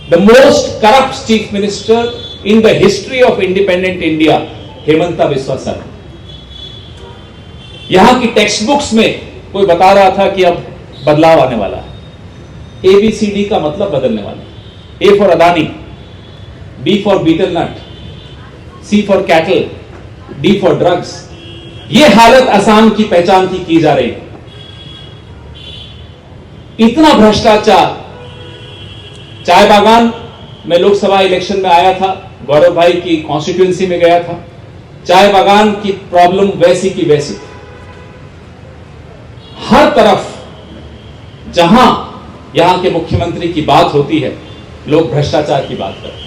the most corrupt chief minister in the history of independent India, Hemanta Biswa Sharma. यहां की text books में कोई बता रहा था कि अब बदलाव आने वाला है, ABCD का मतलब बदलने वाला है। A for Adani, B for betel nut, C for cattle, D for drugs. यह हालत असम की पहचान की जा रही है। इतना भ्रष्टाचार। चाय बागान में लोकसभा इलेक्शन में आया था, गौरव भाई की कॉन्स्टिट्यूएंसी में गया था, चाय बागान की प्रॉब्लम वैसी की वैसी थी। हर तरफ जहां यहां के मुख्यमंत्री की बात होती है, लोग भ्रष्टाचार की बात करते हैं।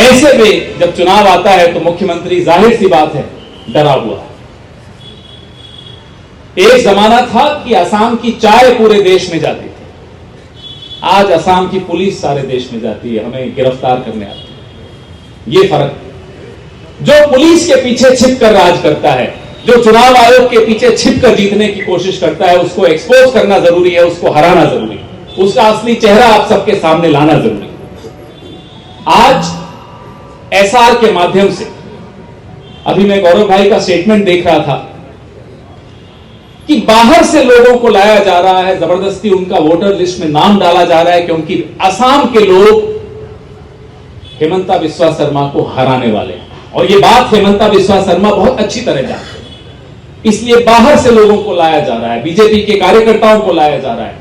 ऐसे में जब चुनाव आता है तो मुख्यमंत्री जाहिर सी बात है डरा हुआ है। एक जमाना था कि असम की चाय पूरे देश में जाती थी, आज असम की पुलिस सारे देश में जाती है, हमें गिरफ्तार करने आती है। यह फर्क, जो पुलिस के पीछे छिपकर राज करता है, जो चुनाव आयोग के पीछे छिपकर जीतने की कोशिश करता है, उसको एक्सपोज करना जरूरी है, उसको हराना जरूरी है, उसका असली चेहरा आप सबके सामने लाना जरूरी है। आज एसआर के माध्यम से, अभी मैं गौरव भाई का स्टेटमेंट देख रहा था कि बाहर से लोगों को लाया जा रहा है, जबरदस्ती उनका वोटर लिस्ट में नाम डाला जा रहा है, क्योंकि असम के लोग हेमंता बिस्वा शर्मा को हराने वाले हैं। और यह बात हेमंता बिस्वा शर्मा बहुत अच्छी तरह जानते हैं, इसलिए बाहर से लोगों को लाया जा रहा है, बीजेपी के कार्यकर्ताओं को लाया जा रहा है।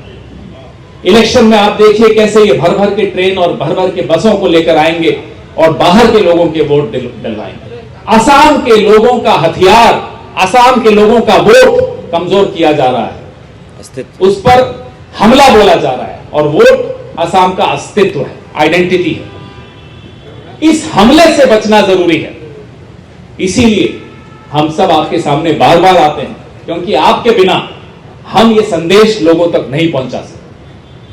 इलेक्शन में आप देखिए कैसे ये भर भर के ट्रेन और भर भर के बसों को लेकर आएंगे और बाहर के लोगों के वोट डलवाएंगे। असम के लोगों का हथियार, असम के लोगों का वोट कमजोर किया जा रहा है, उस पर हमला बोला जा रहा है, और वोट असम का अस्तित्व है, आइडेंटिटी है। इस हमले से बचना जरूरी है। इसीलिए हम सब आपके सामने बार बार आते हैं, क्योंकि आपके बिना हम ये संदेश लोगों तक नहीं पहुंचा सकते।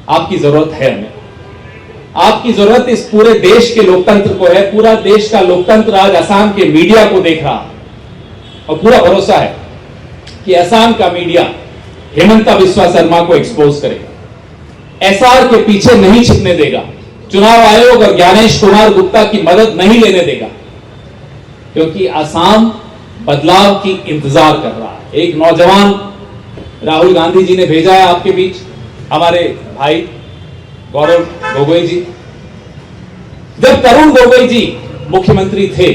आपकी जरूरत है हमें, आपकी जरूरत इस पूरे देश के लोकतंत्र को है। पूरा देश का लोकतंत्र आज असम के मीडिया को देख रहा है, और पूरा भरोसा है कि असम का मीडिया हेमंता बिस्वा शर्मा को एक्सपोज करेगा, एसआर के पीछे नहीं छिपने देगा, चुनाव आयोग और ज्ञानेश कुमार गुप्ता की मदद नहीं लेने देगा, क्योंकि असम बदलाव की इंतजार कर रहा है। एक नौजवान राहुल गांधी जी ने भेजा है आपके बीच, हमारे भाई गौरव गोगोई जी। जब तरुण गोगोई जी मुख्यमंत्री थे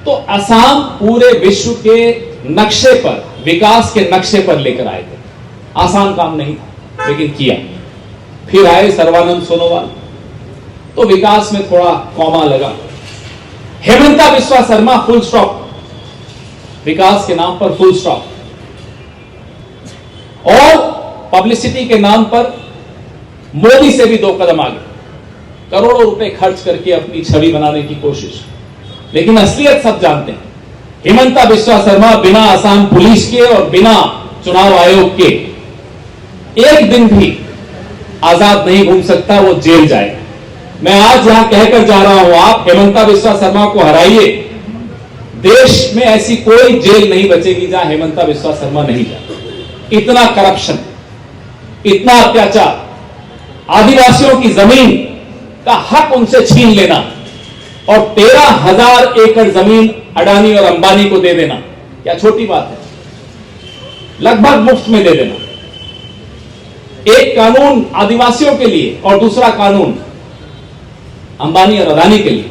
तो असम पूरे विश्व के नक्शे पर, विकास के नक्शे पर लेकर आए थे। आसान काम नहीं था, लेकिन किया। फिर आए सर्बानंद सोनोवाल, तो विकास में थोड़ा कौमा लगा। हेमंता बिस्वा शर्मा फुल स्टॉप, विकास के नाम पर फुल स्टॉप, और पब्लिसिटी के नाम पर मोदी से भी 2 कदम आगे, करोड़ों रुपए खर्च करके अपनी छवि बनाने की कोशिश। लेकिन असलियत सब जानते हैं, हेमंता बिस्वा शर्मा बिना असम पुलिस के और बिना चुनाव आयोग के एक दिन भी आजाद नहीं घूम सकता, वो जेल जाएगा। मैं आज यहां कहकर जा रहा हूं, आप हेमंता बिस्वा शर्मा को हराइए, देश में ऐसी कोई जेल नहीं बचेगी जहां हेमंता बिस्वा शर्मा नहीं जाए। इतना करप्शन, इतना अत्याचार, आदिवासियों की जमीन का हक उनसे छीन लेना और 13,000 एकड़ जमीन अडानी और अंबानी को दे देना, क्या छोटी बात है? लगभग मुफ्त में दे देना। एक कानून आदिवासियों के लिए और दूसरा कानून अंबानी और अडानी के लिए।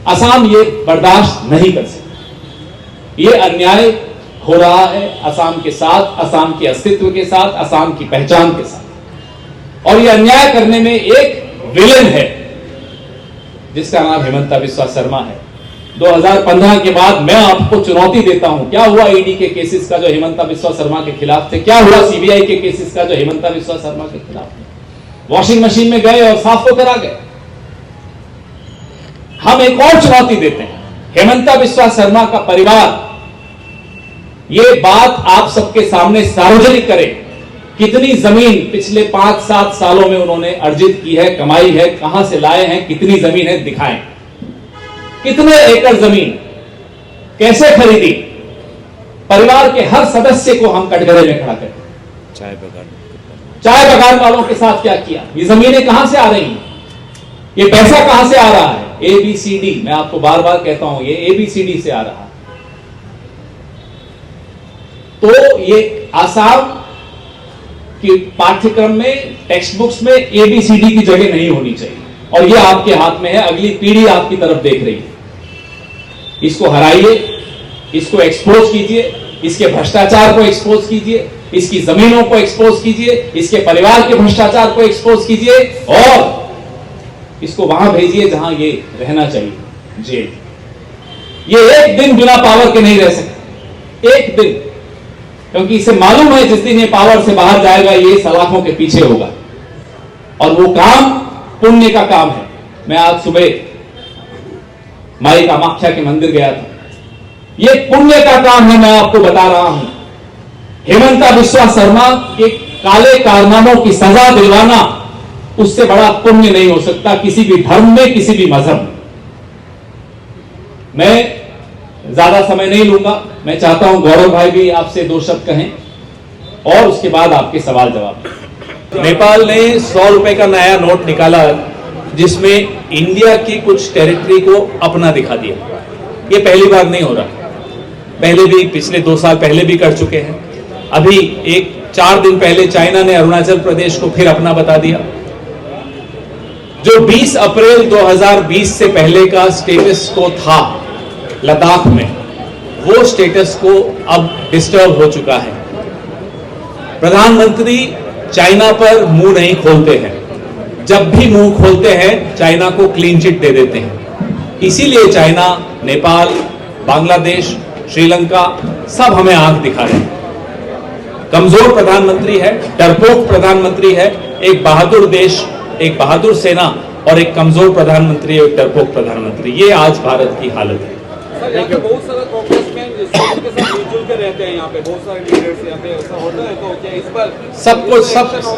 असम ये बर्दाश्त नहीं कर सकता। ये अन्याय हो रहा है असम के साथ, असम के अस्तित्व के साथ, असम की पहचान के साथ। और ये अन्याय करने में एक विलेन है जिसका नाम हेमंता बिस्वा शर्मा है। 2015 के बाद मैं आपको चुनौती देता हूं, क्या हुआ ईडी के केसेस का जो हेमंता बिस्वा शर्मा के खिलाफ थे? क्या हुआ सीबीआई के केसेस का जो हेमंता बिस्वा शर्मा के खिलाफ थे? वॉशिंग मशीन में गए और साफ होकर आ गए। हम एक और चुनौती देते हैं, हेमंता बिस्वा शर्मा का परिवार ये बात आप सबके सामने सार्वजनिक करे, कितनी जमीन पिछले 5-7 सालों में उन्होंने अर्जित की है, कमाई है, कहां से लाए हैं, कितनी जमीन है, दिखाएं। कितने एकड़ जमीन कैसे खरीदी? परिवार के हर सदस्य को हम कटघरे में खड़ा करें। चाय बगान वालों के साथ क्या किया, ये जमीनें कहां से आ रही हैं, ये पैसा कहां से आ रहा है, ABCD, मैं आपको बार बार कहता हूं ये ABCD से आ रहा है। तो ये आसाम के पाठ्यक्रम में, टेक्स्ट बुक्स में ABCD की जगह नहीं होनी चाहिए, और ये आपके हाथ में है, अगली पीढ़ी आपकी तरफ देख रही है। इसको हराइए, इसको एक्सपोज कीजिए, इसके भ्रष्टाचार को एक्सपोज कीजिए, इसकी जमीनों को एक्सपोज कीजिए, इसके परिवार के भ्रष्टाचार को एक्सपोज कीजिए, और इसको वहां भेजिए जहां ये रहना चाहिए, जेल। ये एक दिन बिना पावर के नहीं रह सकते, एक दिन, क्योंकि इसे मालूम है जिस दिन ये पावर से बाहर जाएगा ये सलाखों के पीछे होगा, और वो काम पुण्य का काम है। मैं आज सुबह माई कामाख्या के मंदिर गया था, ये पुण्य का काम है, मैं आपको बता रहा हूं। हेमंता बिस्वा शर्मा के काले कारनामों की सजा दिलवाना, उससे बड़ा पुण्य नहीं हो सकता किसी भी धर्म में, किसी भी मजहब में। मैं ज्यादा समय नहीं लूंगा, मैं चाहता हूं गौरव भाई भी आपसे 2 शब्द कहें, और उसके बाद आपके सवाल जवाब। नेपाल ने 100 रुपए का नया नोट निकाला, जिसमें इंडिया की कुछ टेरिटरी को अपना दिखा दिया। ये पहली बार नहीं हो रहा, पहले भी, पिछले 2 साल पहले भी कर चुके हैं। अभी 4 दिन पहले चाइना ने अरुणाचल प्रदेश को फिर अपना बता दिया। जो 20 अप्रैल 2020 से पहले का स्टेटस को था लद्दाख में, वो स्टेटस को अब डिस्टर्ब हो चुका है। प्रधानमंत्री चाइना पर मुंह नहीं खोलते हैं, जब भी मुंह खोलते हैं चाइना को क्लीन चिट दे देते हैं। इसीलिए चाइना, नेपाल, बांग्लादेश, श्रीलंका सब हमें आंख दिखा रहे हैं। कमजोर प्रधानमंत्री है, डरपोक प्रधानमंत्री है, एक बहादुर देश, एक बहादुर सेना, और एक कमजोर प्रधानमंत्री, एक डरपोक प्रधानमंत्री। ये आज भारत की हालत है। सर, यहाँ पे बहुत सारा कांग्रेसमैन के साथ मिलजुल के रहते हैं, यहाँ पे बहुत सारे लीडर्स यहाँ पे ऐसा होता है, तो क्या इस पर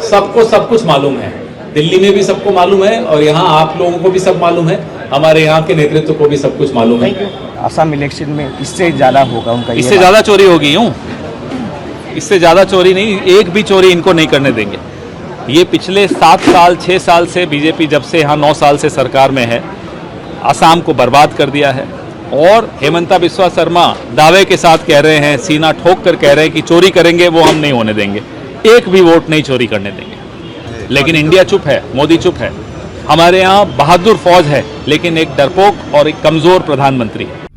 सबको सब कुछ मालूम है। दिल्ली में भी सबको मालूम है, और यहाँ आप लोगों को भी सब मालूम है, हमारे यहाँ के नेतृत्व को भी सब कुछ मालूम है। असम इलेक्शन में इससे ज्यादा होगा उनका, इससे ज्यादा चोरी होगी, यूं इससे ज्यादा चोरी नहीं, एक भी चोरी इनको नहीं करने देंगे। ये पिछले 7 साल 6 साल से बीजेपी जब से यहाँ 9 साल से सरकार में है, असम को बर्बाद कर दिया है। और हेमंता बिस्वा शर्मा दावे के साथ कह रहे हैं, सीना ठोक कर कह रहे हैं कि चोरी करेंगे, वो हम नहीं होने देंगे, एक भी वोट नहीं चोरी करने देंगे। लेकिन इंडिया चुप है, मोदी चुप है। हमारे यहाँ बहादुर फौज है, लेकिन एक डरपोक और एक कमजोर प्रधानमंत्री है।